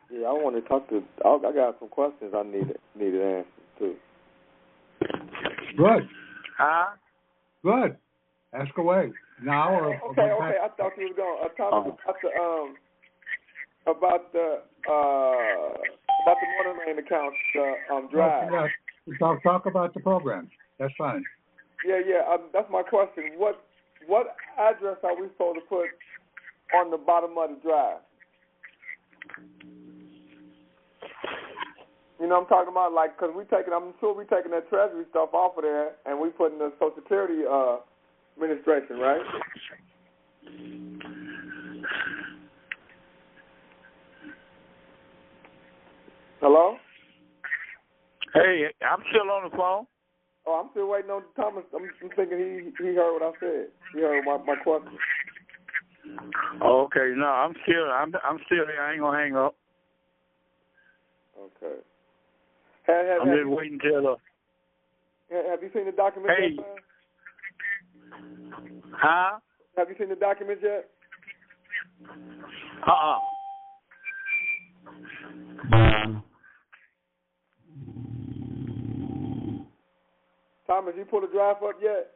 Yeah, I want to talk to. I got some questions I needed answers too. Good. Huh? Good. Ask away now or okay. I thought you were going to talk about the morning rain accounts drive. Talk about the programs. That's fine. Yeah. That's my question. What address are we supposed to put on the bottom of the drive? You know what I'm talking about? Like, because I'm sure we're taking that Treasury stuff off of there and we putting the Social Security administration, right? Hello? Hey, I'm still on the phone. Oh, I'm still waiting on Thomas. I'm thinking he heard what I said. He heard my question. Okay, no, I'm still here. I ain't gonna hang up. Okay. I'm just waiting till. Have you seen the documents yet, man? Huh? Have you seen the documents yet? Thomas, you pulled the drive up yet?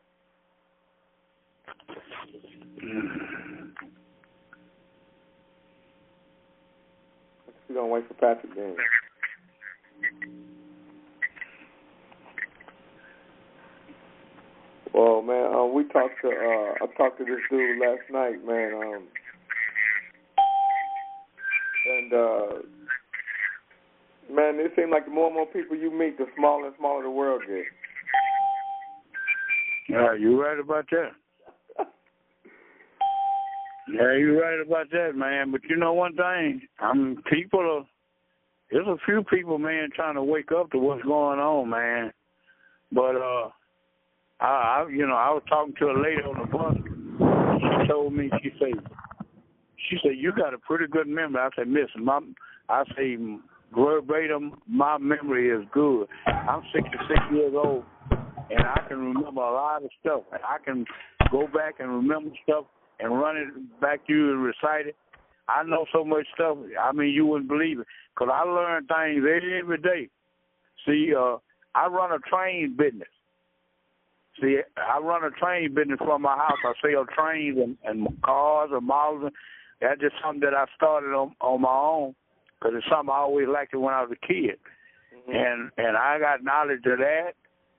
We're gonna wait for Patrick then. Well, man, I talked to this dude last night, man, man, it seems like the more and more people you meet, the smaller and smaller the world gets. Yeah, you're right about that. Yeah, you're right about that, man. But you know one thing, there's a few people, man, trying to wake up to what's going on, man. But I was talking to a lady on the bus. She told me, she said, you got a pretty good memory. I said, miss, verbatim, my memory is good. I'm 66 years old, and I can remember a lot of stuff. I can go back and remember stuff and run it back to you and recite it. I know so much stuff, I mean, you wouldn't believe it, because I learn things every day. See, I run a train business. See, I run a train business from my house. I sell trains and cars and models. That's just something that I started on my own, because it's something I always liked when I was a kid. Mm-hmm. And I got knowledge of that.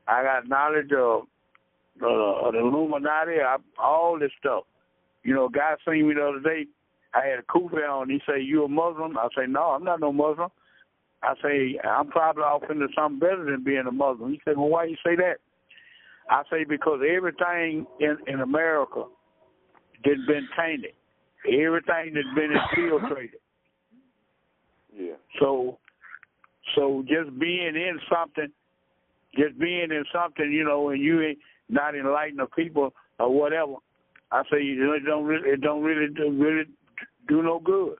I got knowledge of the Illuminati, all this stuff. You know, a guy seen me the other day. I had a kufi on. He say, you a Muslim? I say, no, I'm not no Muslim. I say, I'm probably off into something better than being a Muslim. He said, well, why you say that? I say, because everything in America has been tainted. Everything that's been infiltrated. Yeah. So just being in something, you know, and you ain't not enlightening the people or whatever, I say it don't really do no good.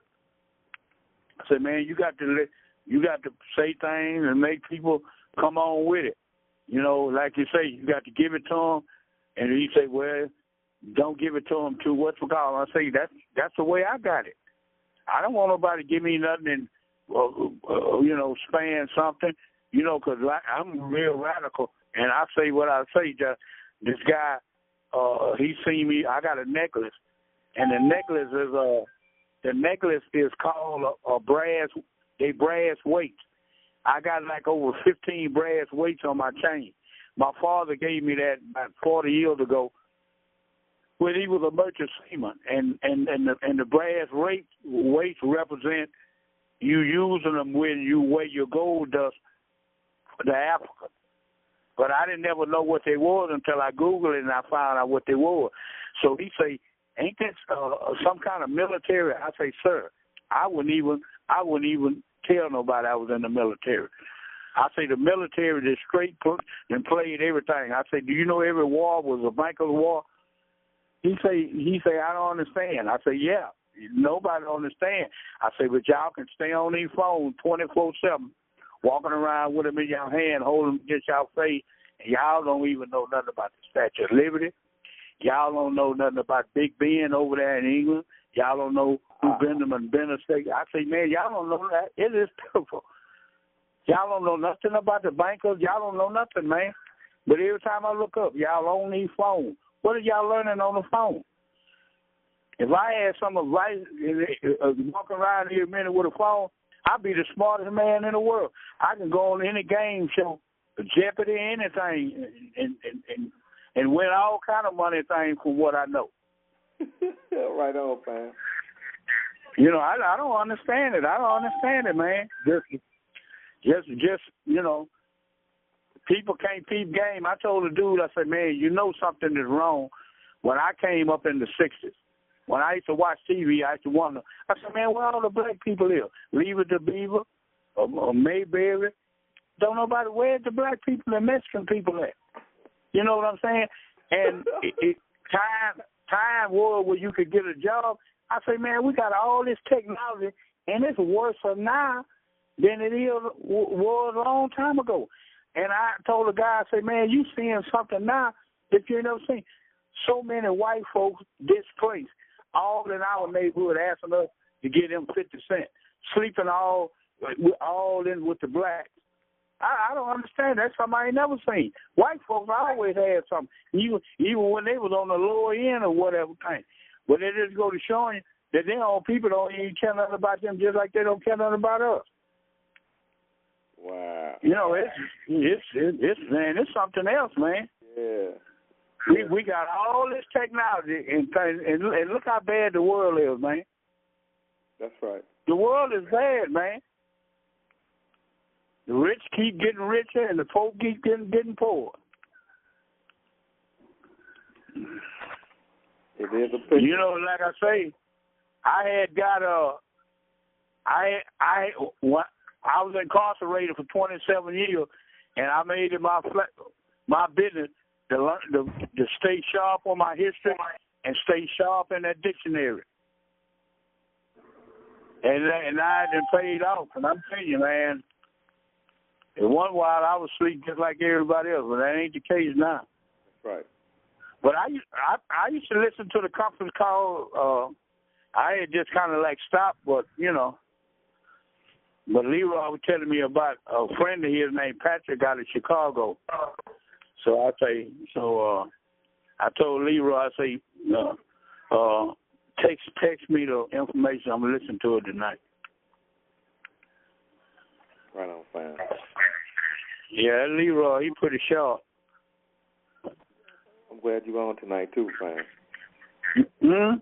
I say, man, you got to say things and make people come on with it. You know, like you say, you got to give it to them, and he say, well, don't give it to them too. What's for God? I say that's the way I got it. I don't want nobody to give me nothing and you know, span something, you know, because I'm real radical, and I say what I say. This guy, he seen me. I got a necklace, and the necklace is called a brass. They brass weights. I got like over 15 brass weights on my chain. My father gave me that about 40 years ago when he was a merchant seaman, and the brass weights represent you using them when you weigh your gold dust for the Africa. But I didn't ever know what they was until I Googled it and I found out what they were. So he say, ain't that some kind of military? I say, sir, I wouldn't even tell nobody I was in the military. I say the military just straight put and played everything. I say, do you know every war was a banker's war? He say, I don't understand. I say, yeah, nobody understand. I say, but y'all can stay on these phones 24/7 walking around with them in your hand, holding them against your face, and y'all don't even know nothing about the Statue of Liberty. Y'all don't know nothing about Big Ben over there in England. Y'all don't know who Benjamin Bennett said. I say, man, y'all don't know that. It is pitiful. Y'all don't know nothing about the bankers. Y'all don't know nothing, man. But every time I look up, y'all on these phones. What are y'all learning on the phone? If I had some advice, walking around here a minute with a phone, I'd be the smartest man in the world. I can go on any game show, Jeopardy, anything, and win all kind of money things from what I know. Right on, man. You know, I don't understand it. I don't understand it, man. Just you know, people can't peep game. I told the dude, I said, man, you know something is wrong. When I came up in the 60s, when I used to watch TV, I used to wonder. I said, man, where all the black people live? Leave it to Beaver or Mayberry. Don't nobody, where's the black people and Mexican people at? You know what I'm saying? And time was where you could get a job. I say, man, we got all this technology, and it's worse now than it was a long time ago. And I told the guy, I say, man, you seeing something now that you ain't never seen. So many white folks displaced, all in our neighborhood, asking us to give them 50 cents, sleeping all in with the blacks. I don't understand. That's something I ain't never seen. White folks always had something, even when they was on the lower end or whatever thing. But they just go to showing you that their own people don't even care nothing about them, just like they don't care nothing about us. Wow. You know, it's something else, man. Yeah. We got all this technology and look how bad the world is, man. That's right. The world is bad, man. The rich keep getting richer and the poor keep getting poor. It is a picture. You know, like I say, I was incarcerated for 27 years, and I made it my business to stay sharp on my history and stay sharp in that dictionary. And I done paid off, and I'm telling you, man, in one while I was asleep just like everybody else, but that ain't the case now. That's right. But I used to listen to the conference call. I had just kind of like stopped, but you know. But Leroy was telling me about a friend of his named Patrick out of Chicago. So I told Leroy, I say, text me the information. I'm gonna listen to it tonight. Right on, fine. Yeah, Leroy, he pretty sharp. I'm glad you're on tonight too, fine. Hmm?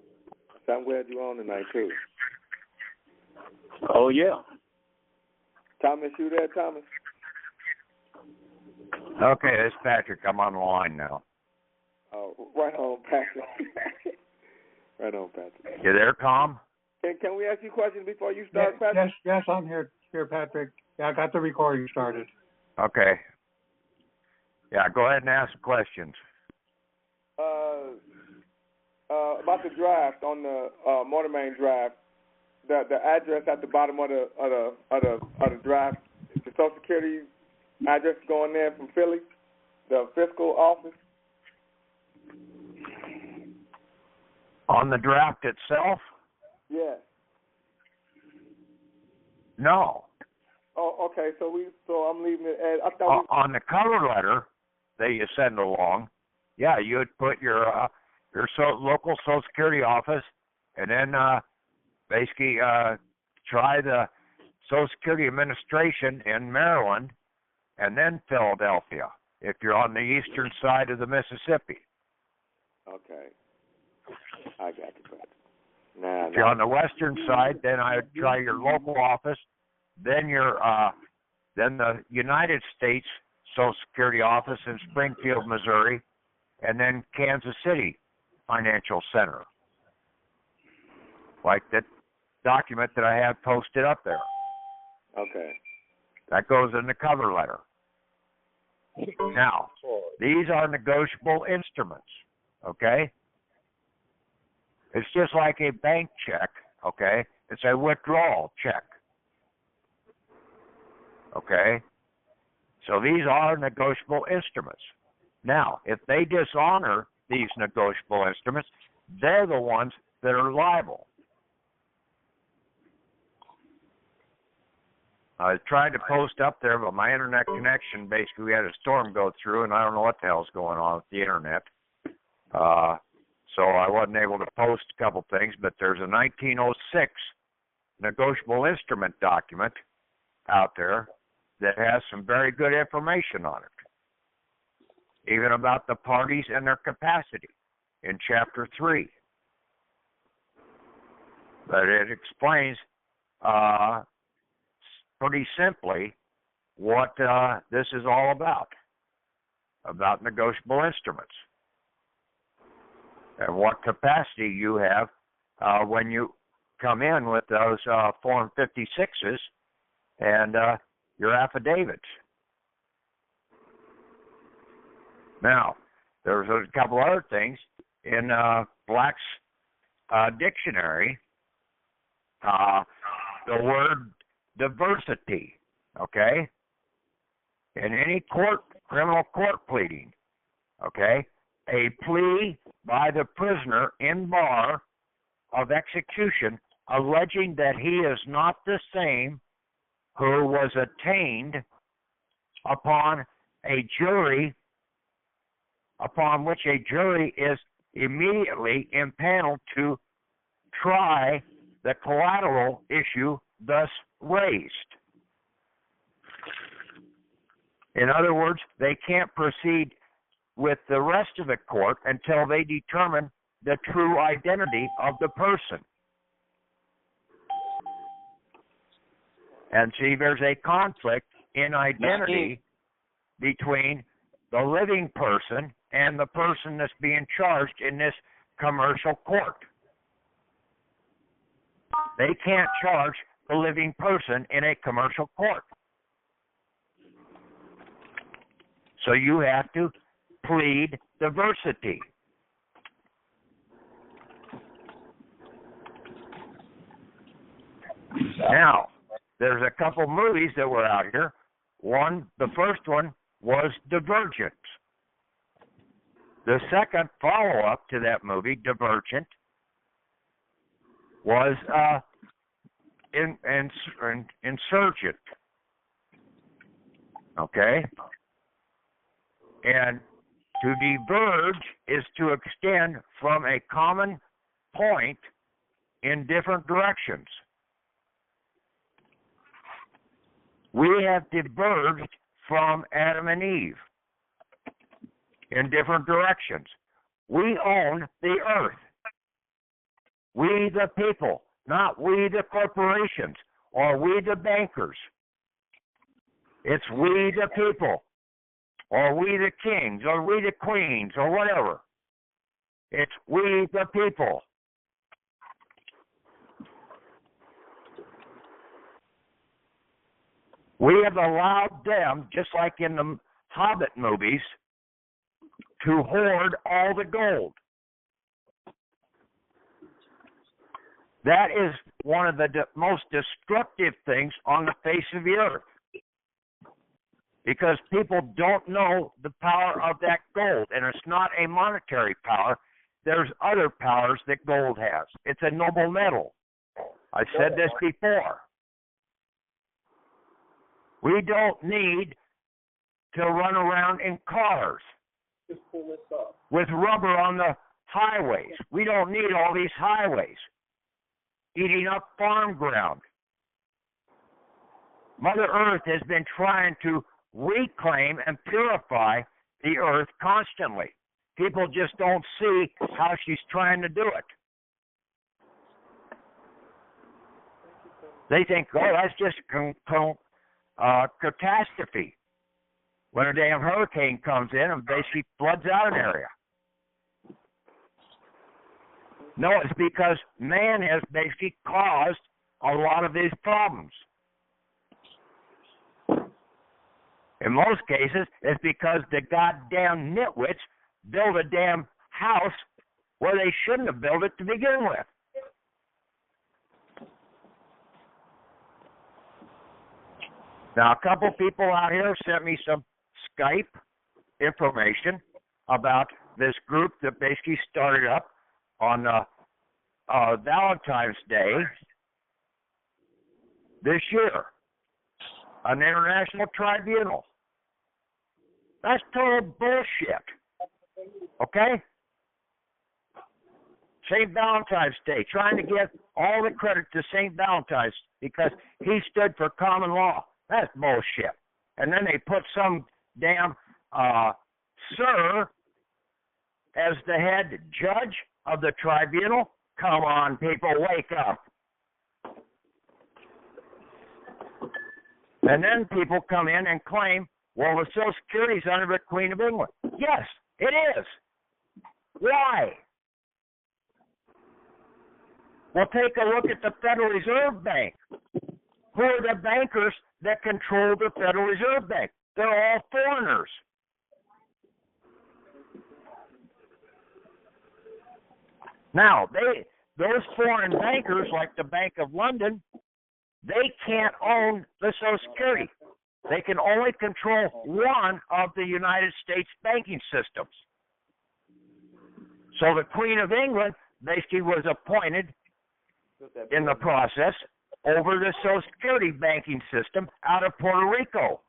So I'm glad you're on tonight too. Oh yeah. Thomas, you there, Thomas? Okay, this is Patrick. I'm on the line now. Oh, right on, Patrick. Right on, Patrick. You there, Tom? Can we ask you a question before you start, Patrick? Yes, I'm here, Patrick. Yeah, I got the recording started. Okay. Yeah, go ahead and ask questions. About the draft on the Motor Main draft, the address at the bottom of the draft, the Social Security address going there from Philly, the fiscal office. On the draft itself? Yeah. No. Oh, okay. So I'm leaving it. I thought on the cover letter that you send along, yeah, you would put your local Social Security office, and then basically try the Social Security Administration in Maryland, and then Philadelphia if you're on the eastern side of the Mississippi. Okay. I got you. If you're on the western side, then I would try your local office, then then the United States Social Security office in Springfield, Missouri, and then Kansas City Financial Center, like that document that I have posted up there. Okay. That goes in the cover letter. Now, these are negotiable instruments, okay? It's just like a bank check, okay? It's a withdrawal check. Okay? So these are negotiable instruments. Now, if they dishonor these negotiable instruments, they're the ones that are liable. I tried to post up there, but my internet connection, basically, we had a storm go through, and I don't know what the hell's going on with the internet. So I wasn't able to post a couple things, but there's a 1906 negotiable instrument document out there that has some very good information on it, even about the parties and their capacity in Chapter 3. But it explains pretty simply what this is all about negotiable instruments, and what capacity you have when you come in with those Form 56s and your affidavits. Now, there's a couple other things in Black's dictionary. The word diversity, okay? In any criminal court pleading, okay, a plea by the prisoner in bar of execution alleging that he is not the same who was attained upon which a jury is immediately impaneled to try the collateral issue thus raised. In other words, they can't proceed with the rest of the court until they determine the true identity of the person. And see, there's a conflict in identity between the living person and the person that's being charged in this commercial court. They can't charge the living person in a commercial court. So you have to plead diversity. Now, there's a couple movies that were out here. The first one was Divergent. The second follow-up to that movie, Divergent, was Insurgent. Okay? And to diverge is to extend from a common point in different directions. We have diverged from Adam and Eve in different directions. We own the earth. We the people, not we the corporations or we the bankers. It's we the people, or we the kings, or we the queens, or whatever. It's we the people. We have allowed them, just like in the Hobbit movies, to hoard all the gold. That is one of the most destructive things on the face of the earth, because people don't know the power of that gold, and it's not a monetary power. There's other powers that gold has. It's a noble metal. I said this before. We don't need to run around in cars with rubber on the highways. We don't need all these highways eating up farm ground. Mother Earth has been trying to reclaim and purify the earth constantly. People just don't see how she's trying to do it. They think, oh, that's just catastrophe. When a damn hurricane comes in and basically floods out an area. No, it's because man has basically caused a lot of these problems. In most cases, it's because the goddamn nitwits built a damn house where they shouldn't have built it to begin with. Now, a couple people out here sent me some Skype information about this group that basically started up on Valentine's Day this year, an international tribunal. That's total bullshit. Okay? St. Valentine's Day, trying to give all the credit to St. Valentine's because he stood for common law. That's bullshit. And then they put some damn sir as the head judge of the tribunal. Come on, people, wake up. And then people come in and claim, well, the Social Security is under the Queen of England. Yes, it is. Why? Well, take a look at the Federal Reserve Bank. Who are the bankers that control the Federal Reserve Bank? They're all foreigners. Now, those foreign bankers, like the Bank of London, they can't own the Social Security. They can only control one of the United States banking systems. So the Queen of England basically was appointed in the process over the Social Security banking system out of Puerto Rico.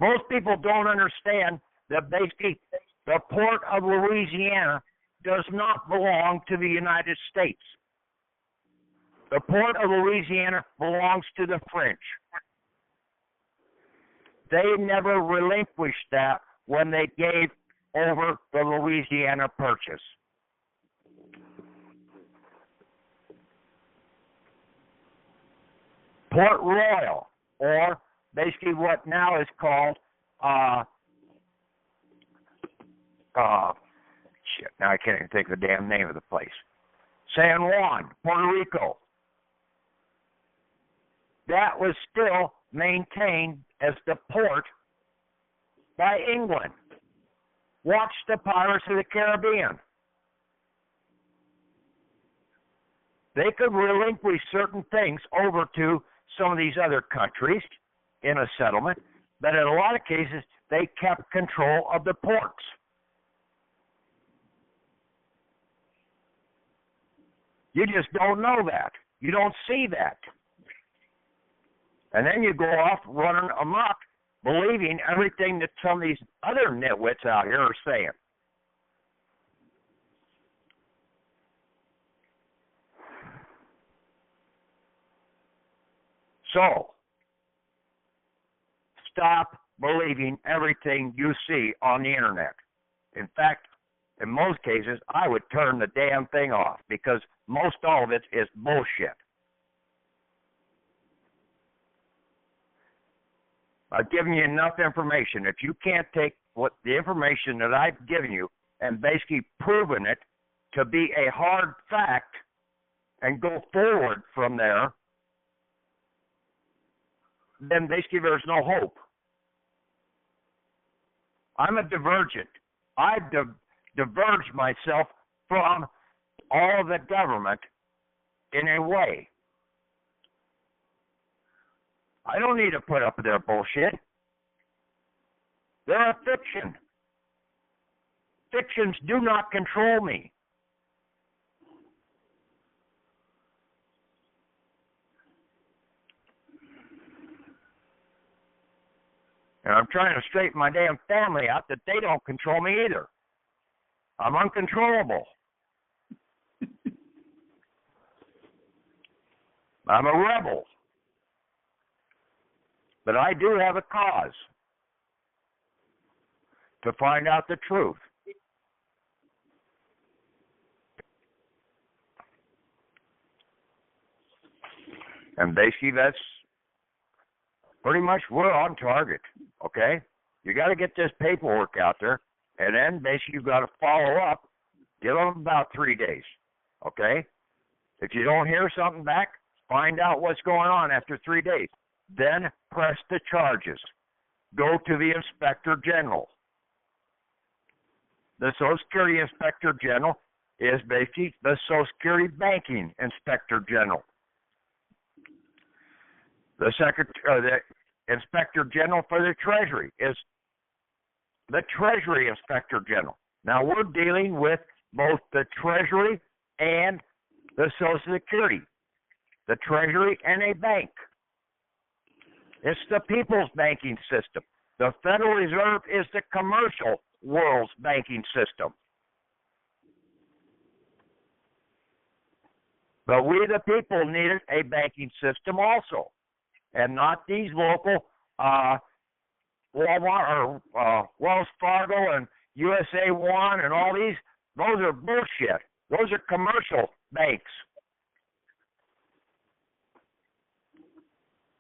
Most people don't understand that basically the port of Louisiana does not belong to the United States. The port of Louisiana belongs to the French. They never relinquished that when they gave over the Louisiana Purchase. Port Royal, or basically what now is called, now I can't even think of the damn name of the place. San Juan, Puerto Rico. That was still maintained as the port by England. Watch the Pirates of the Caribbean. They could relinquish certain things over to some of these other countries in a settlement, but in a lot of cases, they kept control of the ports. You just don't know that. You don't see that. And then you go off running amok, believing everything that some of these other nitwits out here are saying. So, stop believing everything you see on the internet. In fact, in most cases, I would turn the damn thing off because most all of it is bullshit. I've given you enough information. If you can't take what the information that I've given you and basically proven it to be a hard fact and go forward from there, then basically there's no hope. I'm a divergent. I've diverged myself from all of the government in a way. I don't need to put up with their bullshit. They're a fiction. Fictions do not control me. And I'm trying to straighten my damn family out that they don't control me either. I'm uncontrollable. I'm a rebel. But I do have a cause to find out the truth. And basically that's pretty much we're on target, okay? You got to get this paperwork out there, and then basically you've got to follow up. Give them about 3 days, okay? If you don't hear something back, find out what's going on after 3 days. Then press the charges. Go to the Inspector General. The Social Security Inspector General is basically the Social Security Banking Inspector General. the Inspector General for the Treasury is the Treasury Inspector General. Now we're dealing with both the Treasury and the Social Security, the Treasury and a bank. It's the people's banking system. The Federal Reserve is the commercial world's banking system. But we, the people, needed a banking system also, and not these local Walmart or Wells Fargo and USA One and all these. Those are bullshit. Those are commercial banks.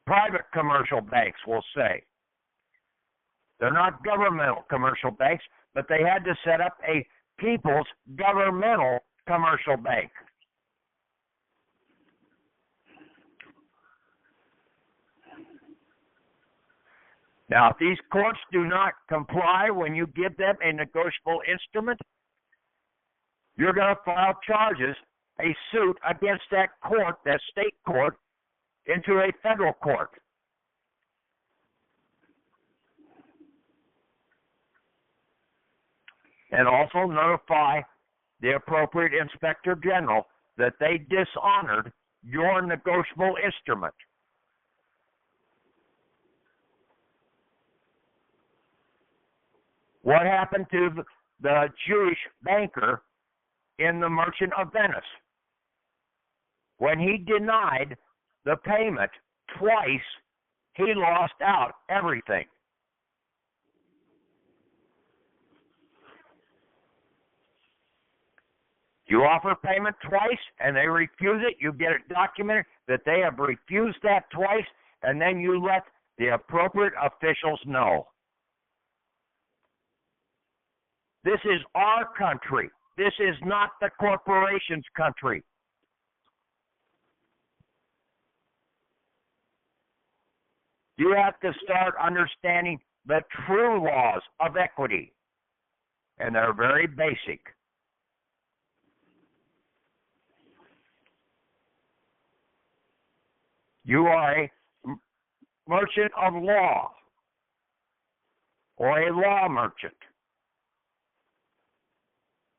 Private commercial banks, we'll say. They're not governmental commercial banks, but they had to set up a people's governmental commercial bank. Now, if these courts do not comply when you give them a negotiable instrument, you're going to file charges, a suit against that court, that state court, into a federal court. And also notify the appropriate Inspector General that they dishonored your negotiable instrument. What happened to the Jewish banker in the Merchant of Venice? When he denied the payment twice, he lost out everything. You offer payment twice and they refuse it, you get it documented that they have refused that twice, and then you let the appropriate officials know. This is our country. This is not the corporation's country. You have to start understanding the true laws of equity, and they're very basic. You are a merchant of law or a law merchant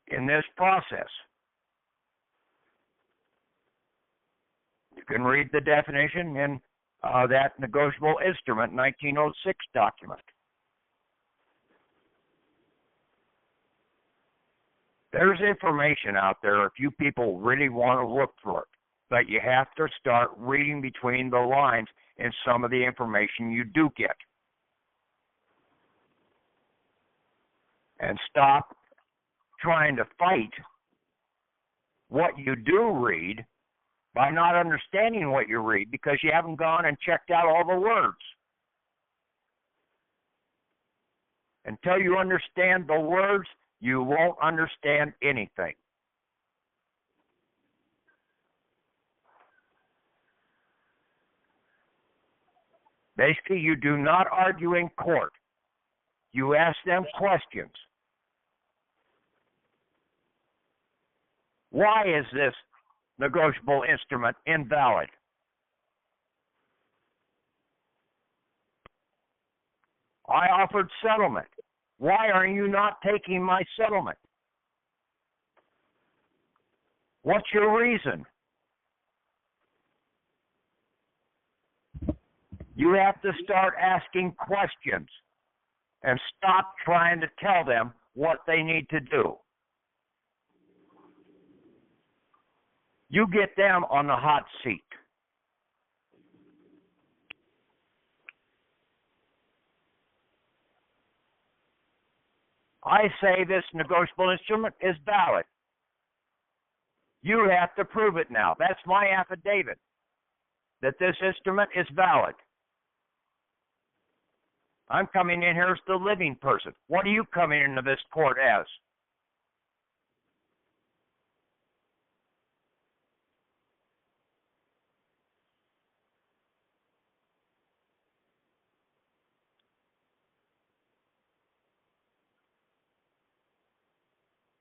in this process. You can read the definition in that negotiable instrument 1906 document. There's information out there if you people really want to look for it, but you have to start reading between the lines in some of the information you do get. And stop trying to fight what you do read by not understanding what you read because you haven't gone and checked out all the words. Until you understand the words, you won't understand anything. Basically, you do not argue in court. You ask them questions. Why is this negotiable instrument invalid? I offered settlement. Why are you not taking my settlement? What's your reason? You have to start asking questions and stop trying to tell them what they need to do. You get them on the hot seat. I say this negotiable instrument is valid. You have to prove it now. That's my affidavit, that this instrument is valid. I'm coming in here as the living person. What are you coming into this court as?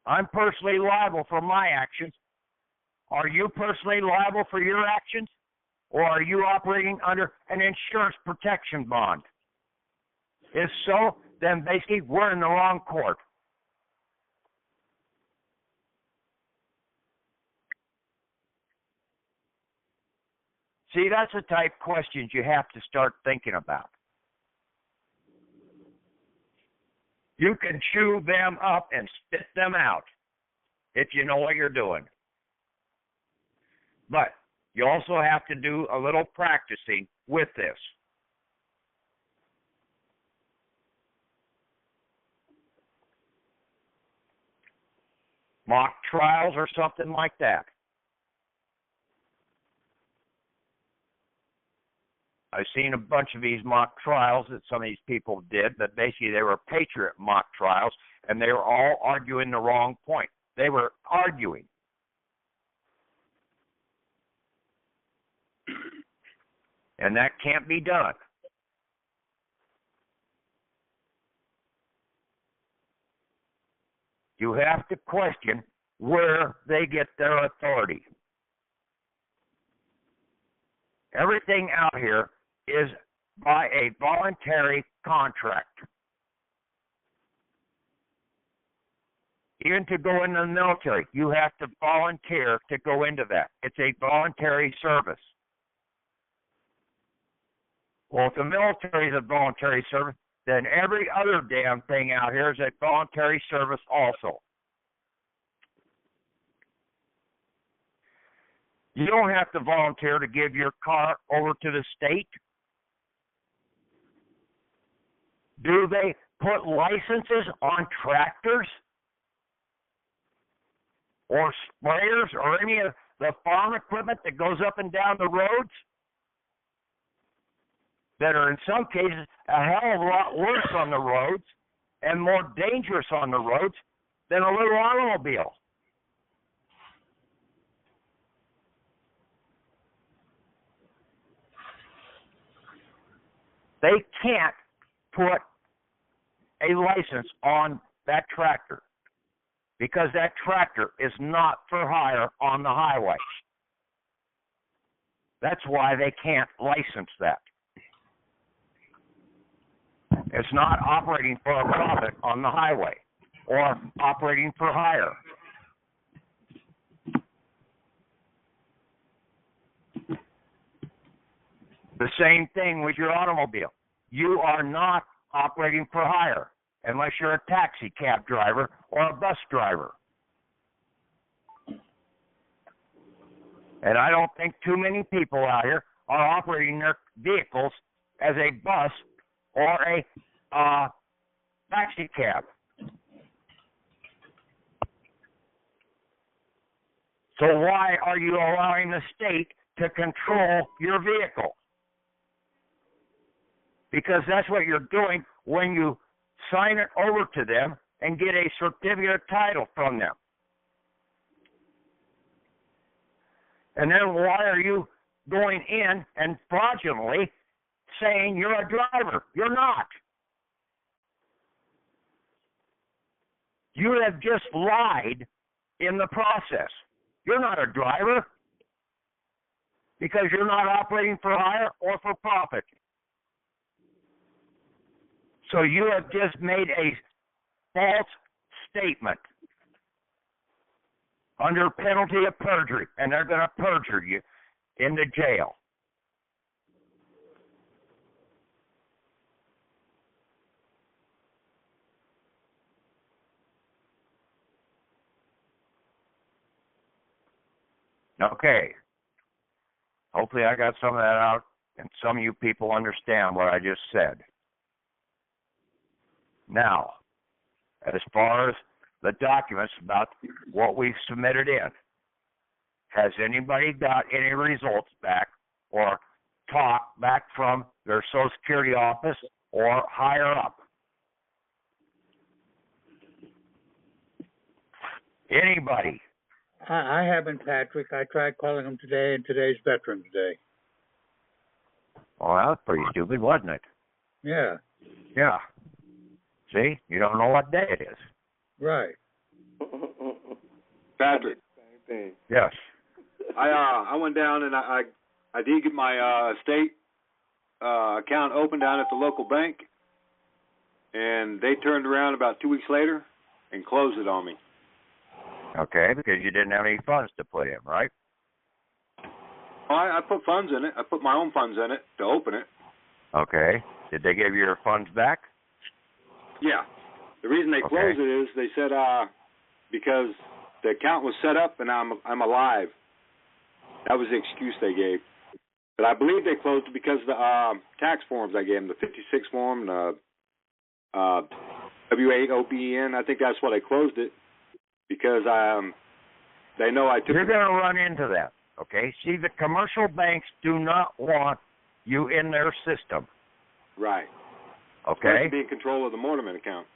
I'm personally liable for my actions. Are you personally liable for your actions? or are you operating under an insurance protection bond? If so, then basically we're in the wrong court. See, that's the type of questions you have to start thinking about. You can chew them up and spit them out if you know what you're doing. But you also have to do a little practicing with this. Mock trials or something like that. I've seen a bunch of these mock trials that some of these people did, but basically they were patriot mock trials, and they were all arguing the wrong point. They were arguing. And that can't be done. You have to question where they get their authority. Everything out here is by a voluntary contract. Even to go into the military, you have to volunteer to go into that. It's a voluntary service. Well, if the military is a voluntary service, then every other damn thing out here is a voluntary service also. You don't have to volunteer to give your car over to the state. Do they put licenses on tractors or sprayers or any of the farm equipment that goes up and down the roads that are in some cases a hell of a lot worse on the roads and more dangerous on the roads than a little automobile? They can't put a license on that tractor because that tractor is not for hire on the highway. That's why they can't license that. It's not operating for a profit on the highway or operating for hire. The same thing with your automobile. You are not operating for hire unless you're a taxi cab driver or a bus driver. And I don't think too many people out here are operating their vehicles as a bus or a taxi cab. So why are you allowing the state to control your vehicle? Because that's what you're doing when you sign it over to them and get a certificate of title from them. And then why are you going in and fraudulently saying you're a driver? You're not. You have just lied in the process. You're not a driver because you're not operating for hire or for profit. So you have just made a false statement under penalty of perjury, and they're going to perjure you into jail. Okay. Hopefully I got some of that out, and some of you people understand what I just said. Now, as far as the documents about what we've submitted in, has anybody got any results back or talk back from their Social Security office or higher up? Anybody? I haven't, Patrick. I tried calling them today, and today's Veterans Day. Well, that was pretty stupid, wasn't it? Yeah. Yeah. See, you don't know what day it is. Right. Patrick. Same thing. Yes. I went down and I I did get my estate account opened down at the local bank, and they turned around about 2 weeks later and closed it on me. Okay, because you didn't have any funds to put in, right? I put funds in it. I put my own funds in it to open it. Okay. Did they give you your funds back? Yeah. The reason they closed it is they said because the account was set up and I'm alive. That was the excuse they gave. But I believe they closed it because of the tax forms I gave them, the 56 form, the W8OBN. I think that's why they closed it, because they know I took. You're going to run into that, okay? See, the commercial banks do not want you in their system. Right. Okay? Supposed to be in control of the Mortimer account.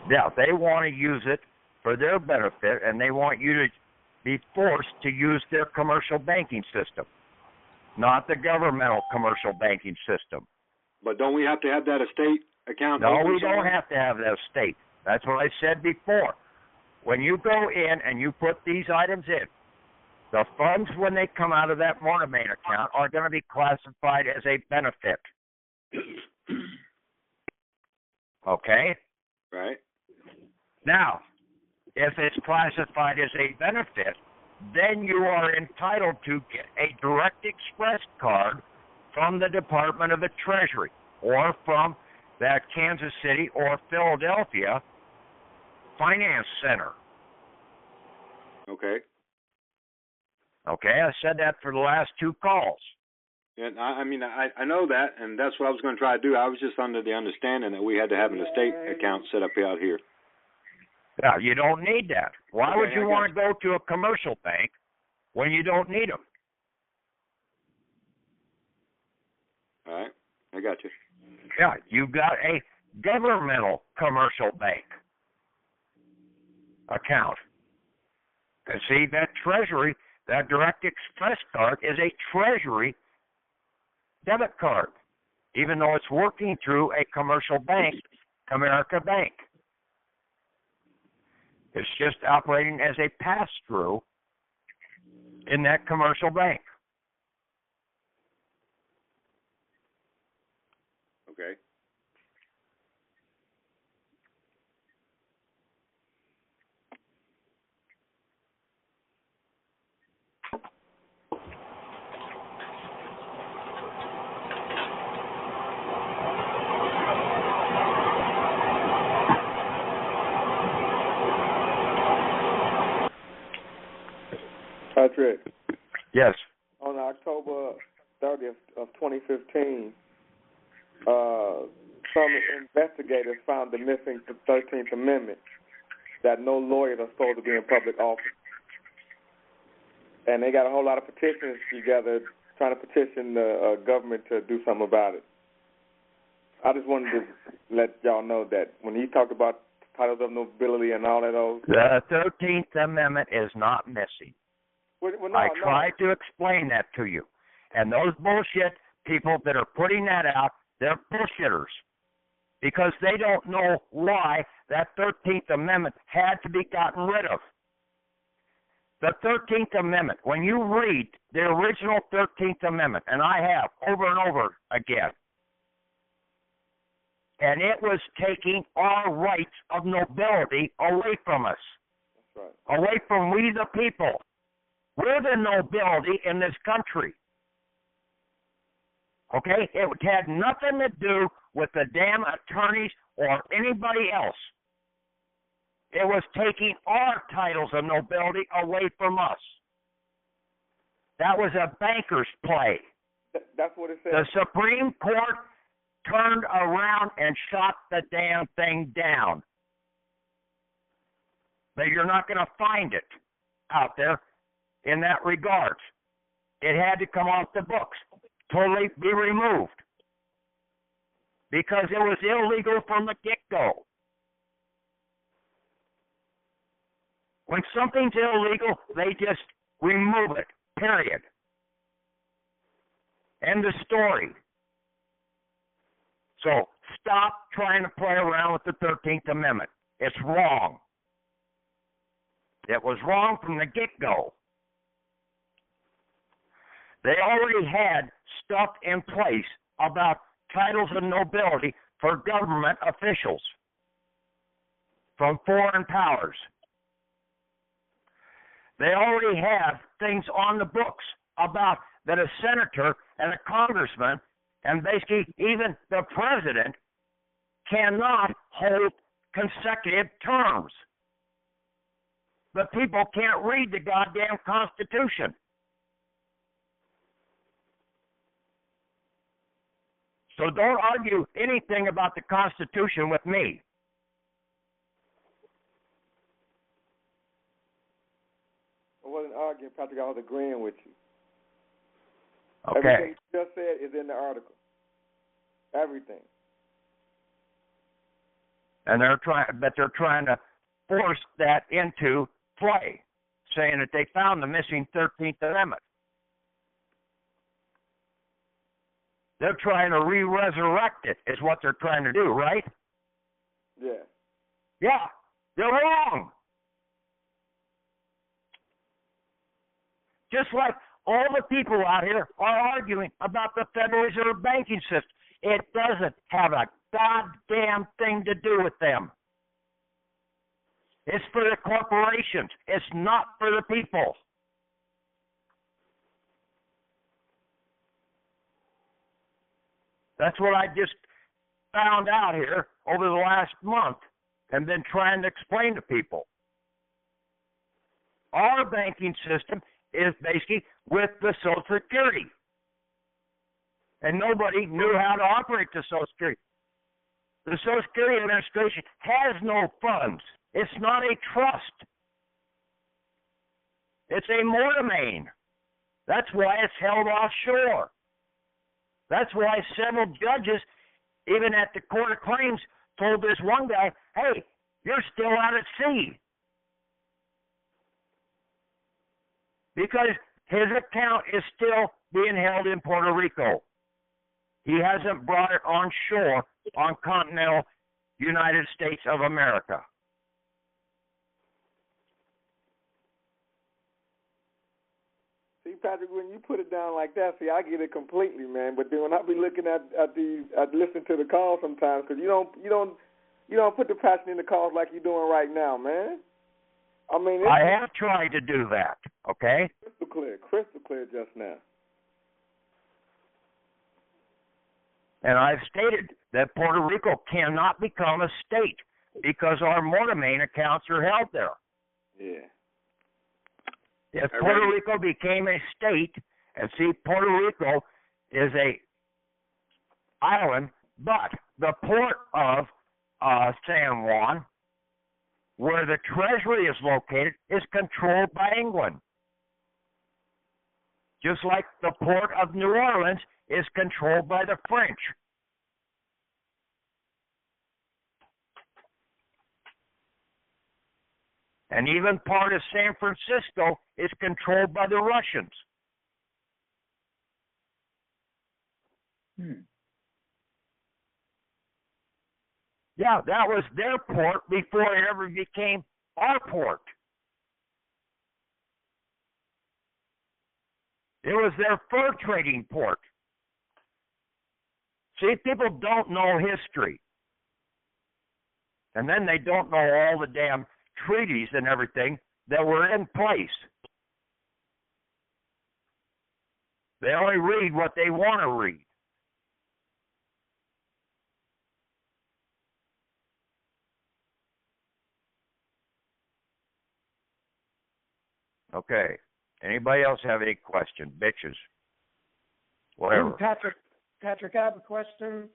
Yeah, they want to use it for their benefit, and they want you to be forced to use their commercial banking system, not the governmental commercial banking system. But don't we have to have that estate account? No, we don't have to have that estate. That's what I said before. When you go in and you put these items in, the funds, when they come out of that Mortimer account, are going to be classified as a benefit. Okay? Right. Now, if it's classified as a benefit, then you are entitled to get a direct express card from the Department of the Treasury or from that Kansas City or Philadelphia Finance Center. Okay. Okay, I said that for the last 2 calls. And I know that, and that's what I was going to try to do. I was just under the understanding that we had to have an estate account set up out here. Yeah, you don't need that. Why would you want to go to a commercial bank when you don't need them? All right, I got you. Yeah, you've got a governmental commercial bank account. And see, that Treasury, that Direct Express card is a Treasury debit card, even though it's working through a commercial bank, America Bank. It's just operating as a pass-through in that commercial bank. Okay. Patrick. Yes. On October 30th of 2015, some investigators found the missing 13th Amendment, that no lawyers are supposed to be in public office. And they got a whole lot of petitions together trying to petition the government to do something about it. I just wanted to let y'all know that when he talked about titles of nobility and all of those. The 13th Amendment is not missing. I tried to explain that to you. And those bullshit people that are putting that out, they're bullshitters. Because they don't know why that 13th Amendment had to be gotten rid of. The 13th Amendment, when you read the original 13th Amendment, and I have over and over again, and it was taking our rights of nobility away from us. That's right. Away from we the people. We're the nobility in this country. Okay? It had nothing to do with the damn attorneys or anybody else. It was taking our titles of nobility away from us. That was a banker's play. That's what it said. The Supreme Court turned around and shot the damn thing down. But you're not going to find it out there in that regard. It had to come off the books, totally be removed, because it was illegal from the get-go. When something's illegal, they just remove it, period. End of story. So stop trying to play around with the 13th Amendment. It's wrong. It was wrong from the get-go. They already had stuff in place about titles of nobility for government officials from foreign powers. They already have things on the books about that a senator and a congressman and basically even the president cannot hold consecutive terms. But people can't read the goddamn Constitution. So don't argue anything about the Constitution with me. I wasn't arguing, Patrick. I was agreeing with you. Okay. Everything you just said is in the article. Everything. And they're trying to force that into play, saying that they found the missing 13th Amendment. They're trying to re-resurrect it, is what they're trying to do, right? Yeah. Yeah, they're wrong. Just like all the people out here are arguing about the Federal Reserve banking system. It doesn't have a goddamn thing to do with them. It's for the corporations. It's not for the people. That's what I just found out here over the last month and been trying to explain to people. Our banking system is basically with the Social Security. And nobody knew how to operate the Social Security. The Social Security Administration has no funds. It's not a trust. It's a mortmain. That's why it's held offshore. That's why several judges, even at the Court of Claims, told this one guy, hey, you're still out at sea. Because his account is still being held in Puerto Rico. He hasn't brought it on shore on continental United States of America. See, Patrick, when you put it down like that, see, I get it completely, man. But then when I be looking at listening to the calls sometimes, because you don't put the passion in the calls like you're doing right now, man. I mean, I have tried to do that. Okay. Crystal clear just now. And I've stated that Puerto Rico cannot become a state because our mortmain accounts are held there. Yeah. If Puerto Rico became a state, and see, Puerto Rico is a island, but the port of San Juan, where the Treasury is located, is controlled by England. Just like the port of New Orleans is controlled by the French. And even part of San Francisco is controlled by the Russians. Yeah, that was their port before it ever became our port. It was their fur trading port. See, people don't know history. And then they don't know all the damn treaties and everything that were in place. They only read what they want to read. Okay. Anybody else have any question? Bitches. Whatever. Patrick, I have a question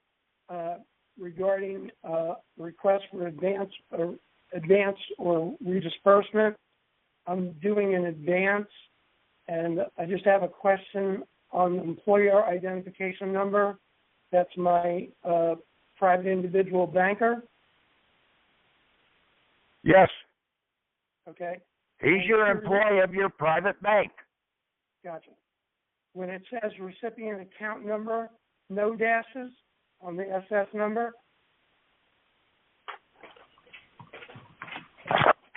regarding request for advance or redisbursement. I'm doing an advance, and I just have a question on the employer identification number. That's my private individual banker. Yes. Okay. He's your employee of your private bank. Gotcha. When it says recipient account number, no dashes on the SS number?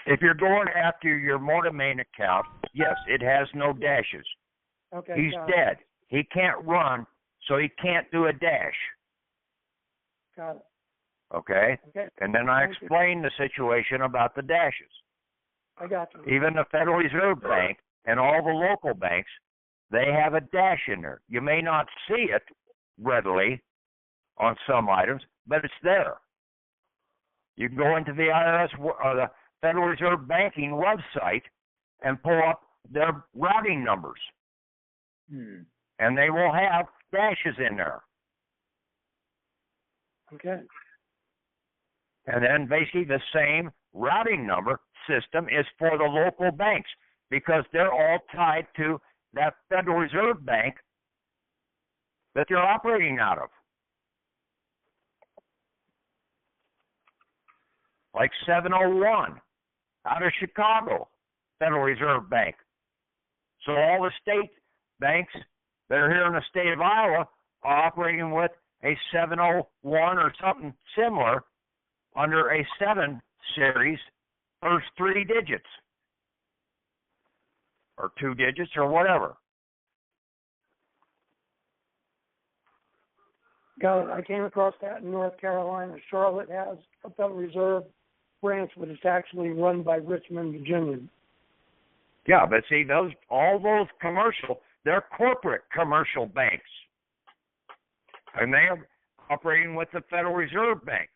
If you're going after your mortmain account, yes, it has no dashes. Okay. He's dead. He can't run, so he can't do a dash. Got it. Okay? Okay. And then I explained the situation about the dashes. I got you. Even the Federal Reserve Bank and all the local banks, they have a dash in there. You may not see it readily on some items, but it's there. You can go into the IRS or the Federal Reserve Banking website and pull up their routing numbers. And they will have dashes in there. Okay. And then basically the same routing number system is for the local banks because they're all tied to that Federal Reserve Bank that they're operating out of. Like 701 out of Chicago, Federal Reserve Bank. So all the state banks that are here in the state of Iowa are operating with a 701 or something similar under a 7 series, first 3 digits, or 2 digits, or whatever. Got it. I came across that in North Carolina. Charlotte has a Federal Reserve branch, but it's actually run by Richmond, Virginia. Yeah, but see, all those commercial, they're corporate commercial banks. And they're operating with the Federal Reserve Bank.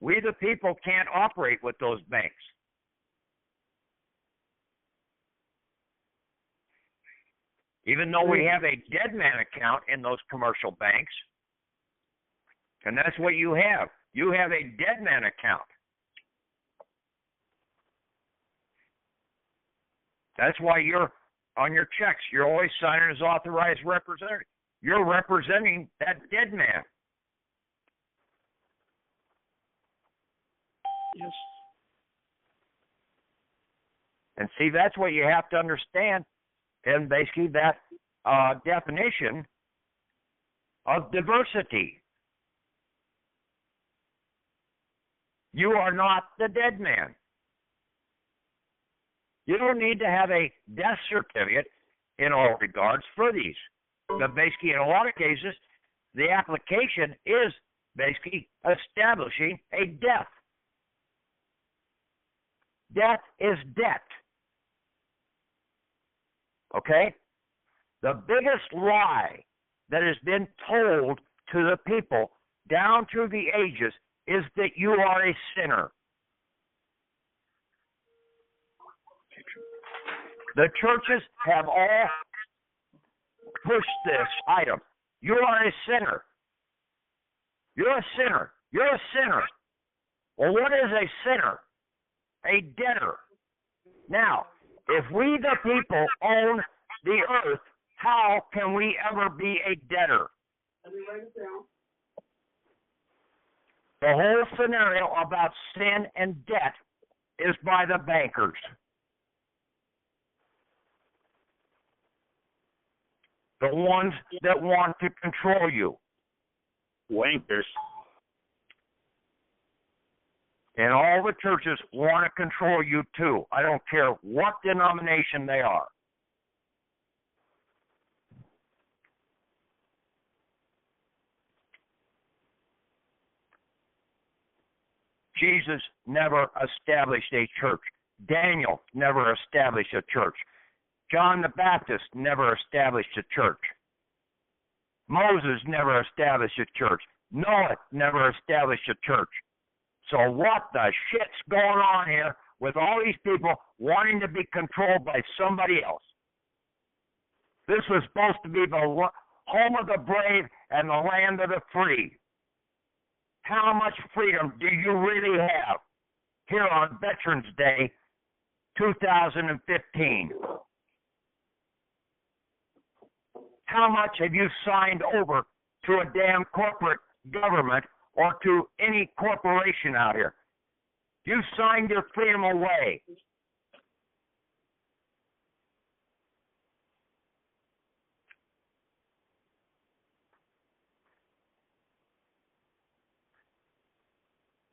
We, the people, can't operate with those banks. Even though we have a dead man account in those commercial banks, and that's what you have. You have a dead man account. That's why you're on your checks. You're always signing as authorized representative. You're representing that dead man. Yes. And see, that's what you have to understand in basically that definition of diversity. You are not the dead man. You don't need to have a death certificate in all regards for these. But basically, in a lot of cases, the application is basically establishing a death. Death is debt. Okay? The biggest lie that has been told to the people down through the ages is that you are a sinner. The churches have all pushed this item. You are a sinner. You're a sinner. You're a sinner. Well, what is a sinner? A debtor. Now, if we the people own the earth, how can we ever be a debtor? The whole scenario about sin and debt is by the bankers. The ones that want to control you. Wankers. And all the churches want to control you too. I don't care what denomination they are. Jesus never established a church. Daniel never established a church. John the Baptist never established a church. Moses never established a church. Noah never established a church. So what the shit's going on here with all these people wanting to be controlled by somebody else? This was supposed to be the home of the brave and the land of the free. How much freedom do you really have here on Veterans Day 2015? How much have you signed over to a damn corporate government or to any corporation out here? You signed your freedom away.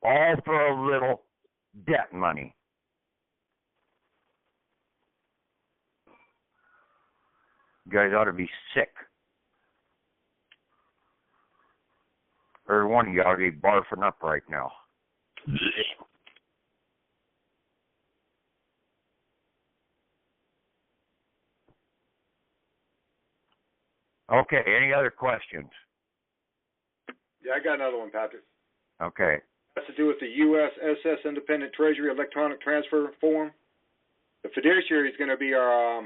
All for a little debt money. You guys ought to be sick. Every one of you ought to be barfing up right now. Okay, any other questions? Yeah, I got another one, Patrick. Okay. It has to do with the USSS Independent Treasury Electronic Transfer Form. The fiduciary is going to be our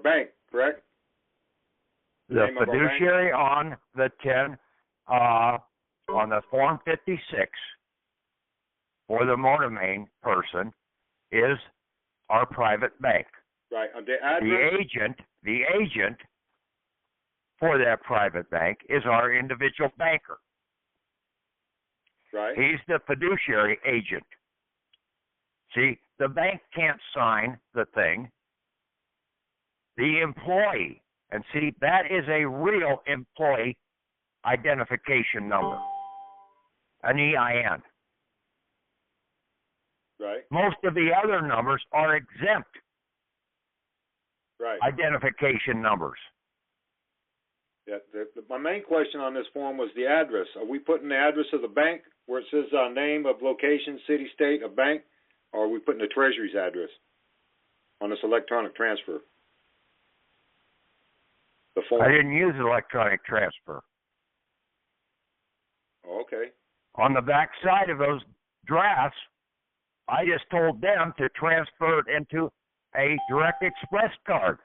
bank, correct? The fiduciary on the on the Form 56 for the motor main person is our private bank. Right. The address. The agent for that private bank is our individual banker. Right. He's the fiduciary agent. See, the bank can't sign the thing. The employee, and see, that is a real employee identification number, an EIN. Right. Most of the other numbers are exempt. Right. Identification numbers. Yeah. My main question on this form was the address. Are we putting the address of the bank where it says name of location, city, state of bank, or are we putting the Treasury's address on this electronic transfer? The form. I didn't use electronic transfer. Oh, okay. On the back side of those drafts, I just told them to transfer it into a direct express card.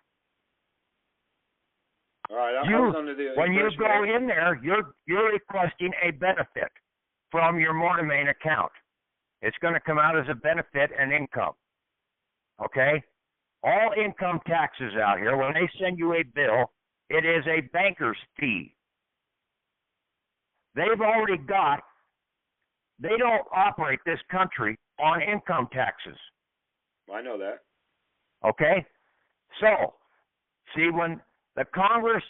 All right. I was under the when you impression go in there, you're requesting a benefit from your motor main account. It's going to come out as a benefit and income. Okay? All income taxes out here, when they send you a bill, it is a banker's fee. They don't operate this country on income taxes. I know that. Okay? So, see, when the Congress,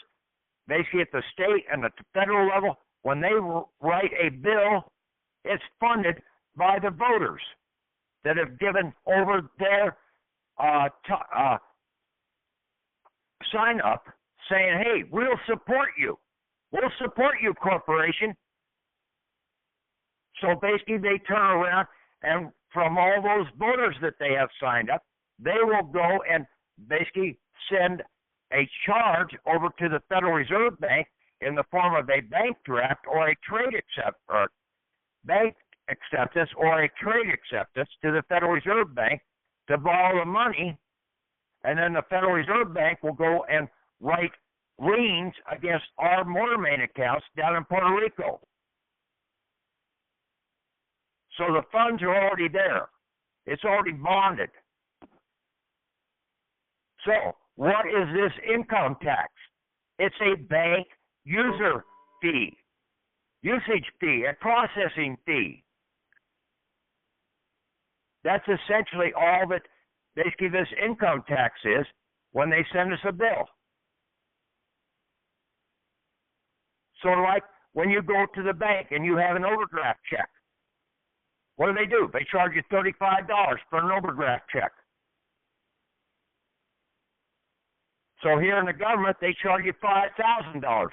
basically at the state and at the federal level, when they write a bill, it's funded by the voters that have given over their sign up saying, hey, we'll support you. We'll support you, corporation. So basically they turn around and from all those voters that they have signed up, they will go and basically send a charge over to the Federal Reserve Bank in the form of a bank draft or a trade bank acceptance or a trade acceptance to the Federal Reserve Bank to borrow the money, and then the Federal Reserve Bank will go and write liens against our motor main accounts down in Puerto Rico. So the funds are already there. It's already bonded. So what is this income tax? It's a bank user fee, usage fee, a processing fee. That's essentially all that basically this income tax is when they send us a bill. So like when you go to the bank and you have an overdraft check, what do? They charge you $35 for an overdraft check. So here in the government, they charge you $5,000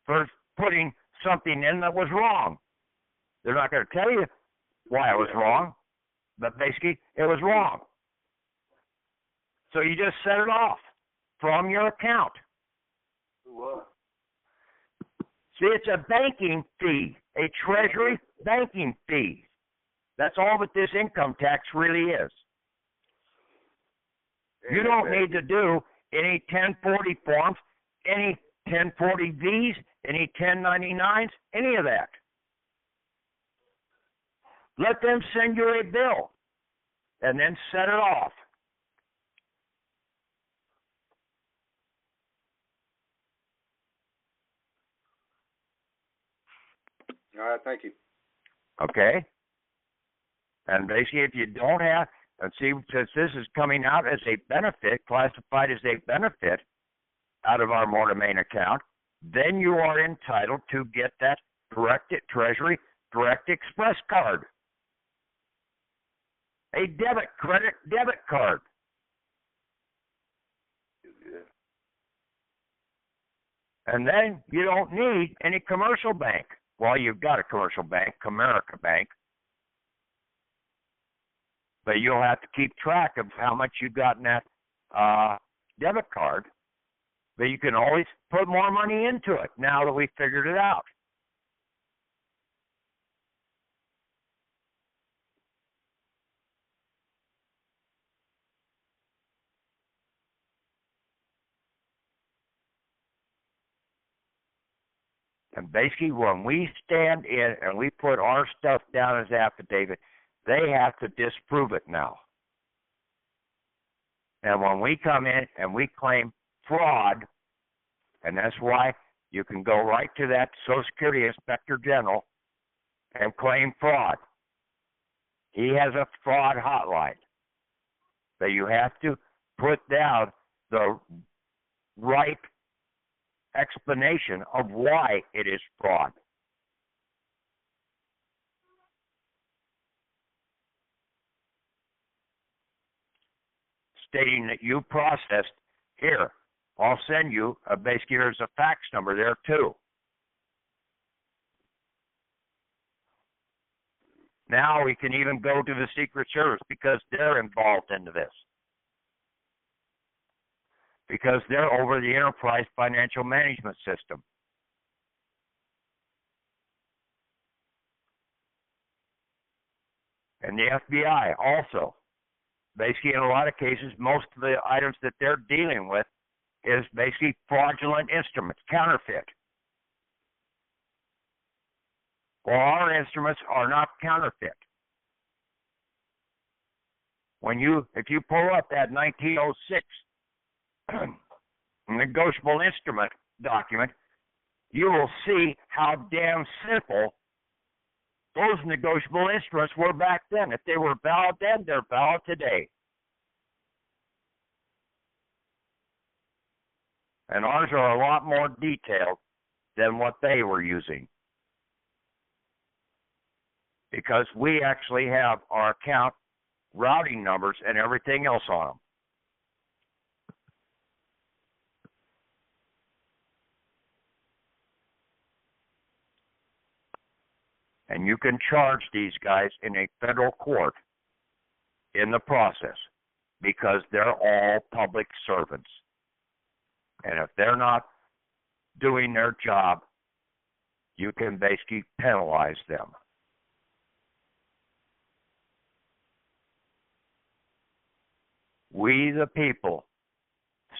for putting something in that was wrong. They're not going to tell you why it was wrong, but basically it was wrong. So you just set it off from your account. See, it's a banking fee, a Treasury banking fee. That's all that this income tax really is. You don't need to do any 1040 forms, any 1040Vs, any 1099s, any of that. Let them send you a bill and then set it off. All right, thank you. Okay? And basically, if you don't have, and see, since this is coming out as a benefit, classified as a benefit out of our motor main account, then you are entitled to get that Treasury Direct Express card. A debit card. And then you don't need any commercial bank. Well, you've got a commercial bank, Comerica Bank, but you'll have to keep track of how much you've got in that debit card. But you can always put more money into it now that we've figured it out. And basically, when we stand in and we put our stuff down as affidavit, they have to disprove it now. And when we come in and we claim fraud, and that's why you can go right to that Social Security Inspector General and claim fraud. He has a fraud hotline. But you have to put down the right explanation of why it is fraud. Stating that you processed, here, I'll send you, basically there's a fax number there too. Now we can even go to the Secret Service because they're involved into this. Because they're over the enterprise financial management system. And the FBI also. Basically, in a lot of cases, most of the items that they're dealing with is basically fraudulent instruments, counterfeit. Well, our instruments are not counterfeit. If you pull up that 1906 negotiable instrument document, you will see how damn simple those negotiable instruments were back then. If they were valid then, they're valid today. And ours are a lot more detailed than what they were using. Because we actually have our account routing numbers and everything else on them. And you can charge these guys in a federal court in the process because they're all public servants. And if they're not doing their job, you can basically penalize them. We, the people,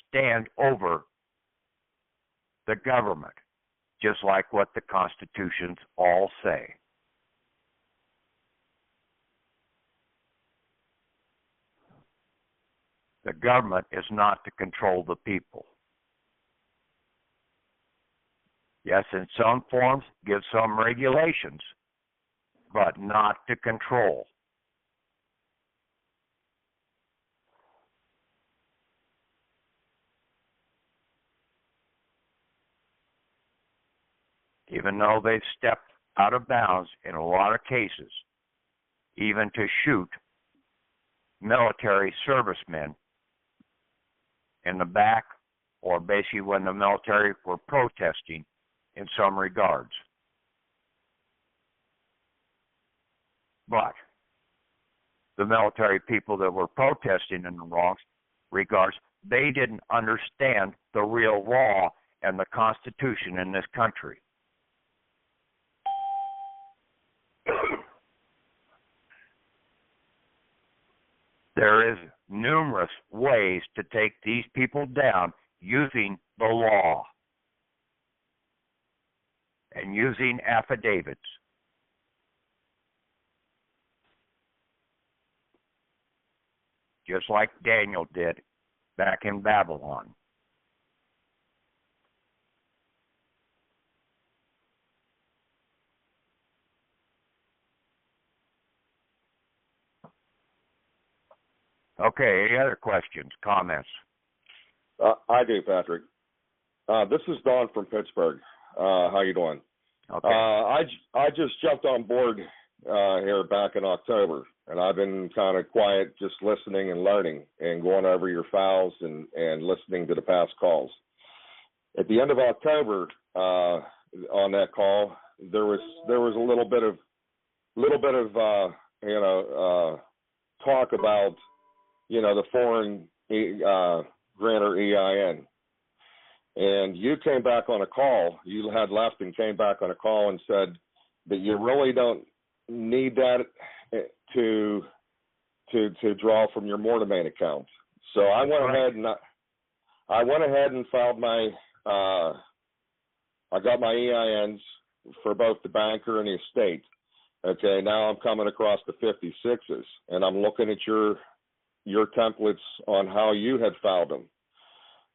stand over the government, just like what the Constitutions all say. The government is not to control the people. Yes, in some forms, give some regulations, but not to control. Even though they've stepped out of bounds in a lot of cases, even to shoot military servicemen in the back, or basically when the military were protesting in some regards. But the military people that were protesting in the wrong regards, they didn't understand the real law and the Constitution in this country. There is numerous ways to take these people down using the law and using affidavits. Just like Daniel did back in Babylon. Okay, any other questions, comments? I do, Patrick. This is Don from Pittsburgh. How you doing? Okay. I just jumped on board here back in October, and I've been kind of quiet, just listening and learning and going over your files and listening to the past calls. at the end of October, on that call, there was a little bit of talk about, the foreign grantor EIN. And you came back on a call. You had left and came back on a call and said that you really don't need that to draw from your Mortmain account. So I went ahead and filed my. I got my EINs for both the banker and the estate. Okay, now I'm coming across the 56s, and I'm looking at your templates on how you had filed them.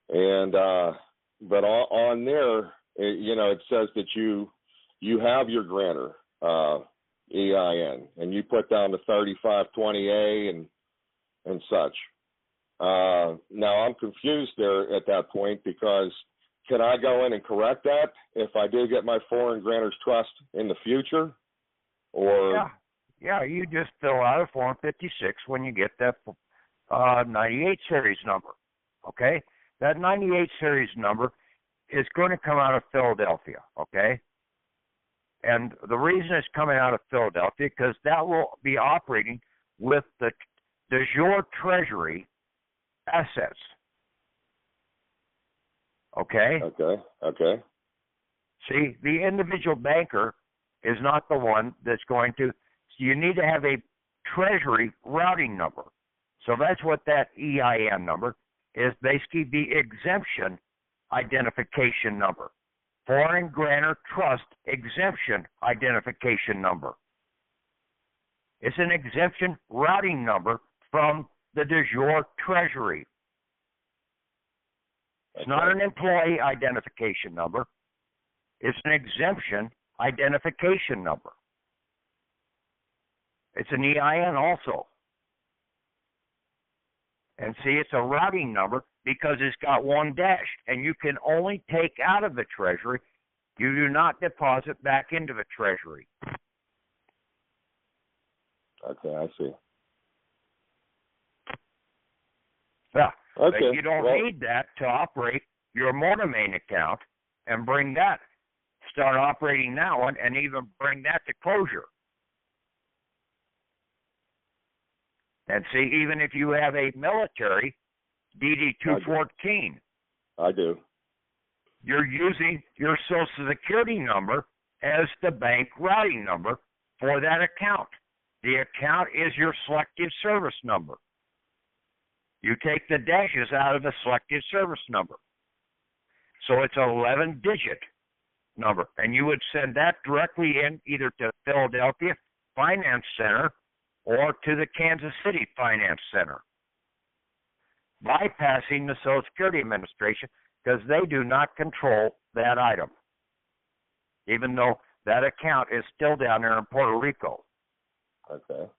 And but on there, it says that you have your grantor EIN, and you put down the 3520A and such. Now I'm confused there at that point, because can I go in and correct that if I do get my foreign grantor's trust in the future? Or yeah, you just fill out a Form 56 when you get that 98 series number. Okay, that 98 series number is going to come out of Philadelphia. Okay, and the reason it's coming out of Philadelphia because that will be operating with the de jure Treasury assets. Okay. Okay. See, the individual banker is not the one that's going to. So you need to have a Treasury routing number. So that's what that EIN number is, basically the exemption identification number. Foreign Grantor Trust Exemption Identification Number. It's an exemption routing number from the de jure Treasury. It's not an employee identification number. It's an exemption identification number. It's an EIN also. And see, it's a routing number because it's got one dash, and you can only take out of the Treasury. You do not deposit back into the Treasury. Okay, I see. Yeah. Okay. But you don't need that to operate your Mortmain account and bring that, start operating that one, and even bring that to closure. And see, even if you have a military DD-214, I do. You're using your Social Security number as the bank routing number for that account. The account is your selective service number. You take the dashes out of the selective service number. So it's an 11-digit number, and you would send that directly in either to Philadelphia Finance Center or to the Kansas City Finance Center, bypassing the Social Security Administration, because they do not control that item, even though that account is still down there in Puerto Rico. Okay.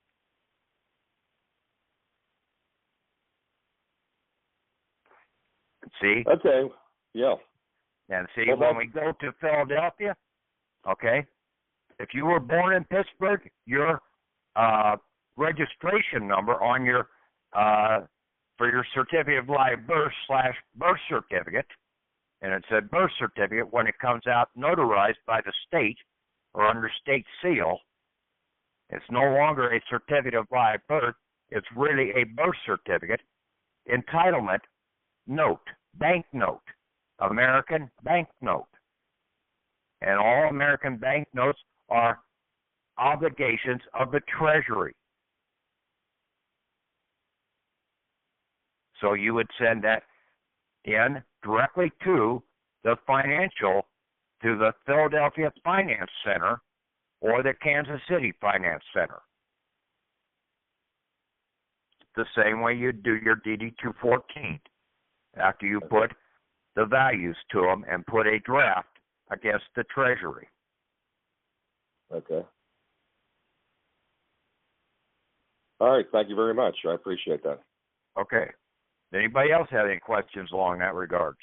See? Okay. Yeah. And see, when we go to Philadelphia, okay, if you were born in Pittsburgh, your registration number on your for your certificate of live birth / birth certificate, and it said birth certificate when it comes out notarized by the state or under state seal, it's no longer a certificate of live birth. It's really a birth certificate. Entitlement note, bank note, American bank note. And all American bank notes are obligations of the Treasury. So you would send that in directly to the Philadelphia Finance Center or the Kansas City Finance Center. The same way you do your DD-214. After you put the values to them and put a draft against the Treasury. Okay. All right. Thank you very much. I appreciate that. Okay. Anybody else have any questions along that regard?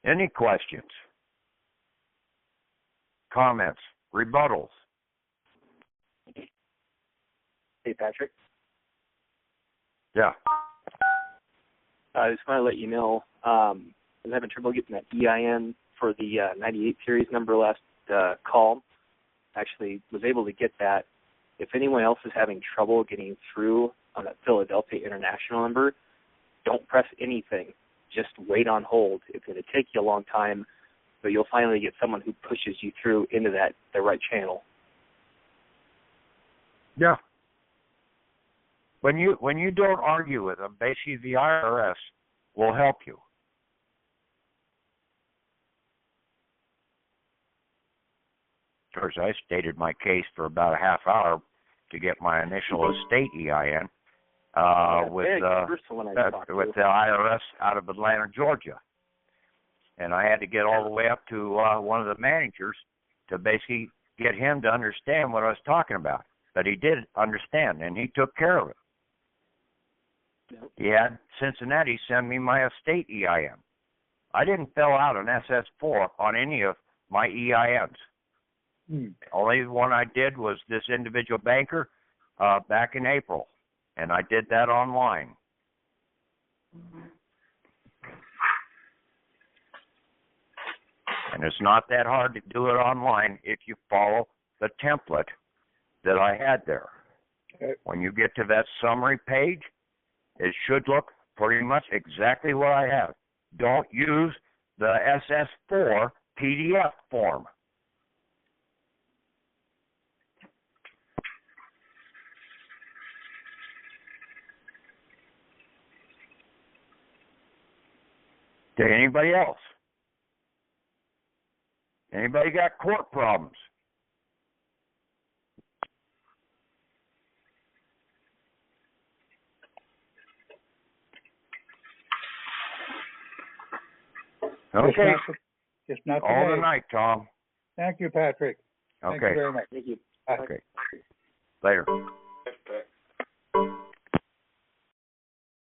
Any questions? Comments? Rebuttals? Hey, Patrick. Yeah. I just want to let you know I was having trouble getting that EIN for the 98 series number last call. Actually was able to get that. If anyone else is having trouble getting through on that Philadelphia International number, don't press anything. Just wait on hold. It's going to take you a long time, but you'll finally get someone who pushes you through into the right channel. Yeah. When you don't argue with them, basically the IRS will help you. Of course, I stated my case for about a half hour to get my initial estate EIN with the IRS out of Atlanta, Georgia. And I had to get all the way up to one of the managers to basically get him to understand what I was talking about. But he did understand, and he took care of it. Yep. He had Cincinnati send me my estate EIN. I didn't fill out an SS4 on any of my EINs. Only one I did was this individual banker back in April, and I did that online. And it's not that hard to do it online if you follow the template that I had there. Okay. When you get to that summary page, it should look pretty much exactly what I have. Don't use the SS4 PDF form. To anybody else? Anybody got court problems? Okay. Just not all today. tonight, Tom. Thank you, Patrick. Okay. Thank you very much. Thank you. Okay. Later.